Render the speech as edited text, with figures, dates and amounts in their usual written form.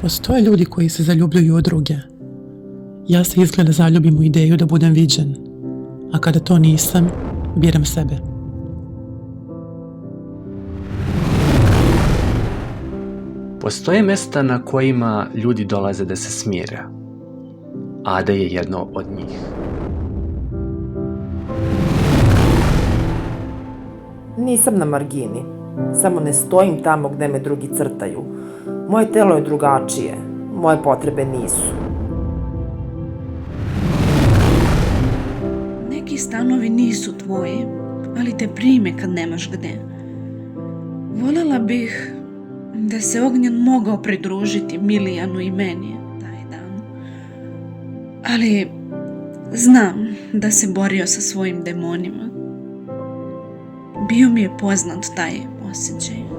Postoje ljudi koji se zaljubljuju u druge. Ja se izgleda zaljubim u ideju da budem viđen, a kada to nisam, biram sebe. Postoje mesta na kojima ljudi dolaze da se smire. Ada je jedno od njih. Nisam na margini, samo ne stojim tamo gde me drugi crtaju. Moje telo je drugačije, moje potrebe nisu. Neki stanovi nisu tvoji, ali te prime kad nemaš gde. Voljela bih da se Ognjen mogao pridružiti Milijanu i meni taj dan. Ali znam da se borio sa svojim demonima. Bio mi je poznat taj osjećaj.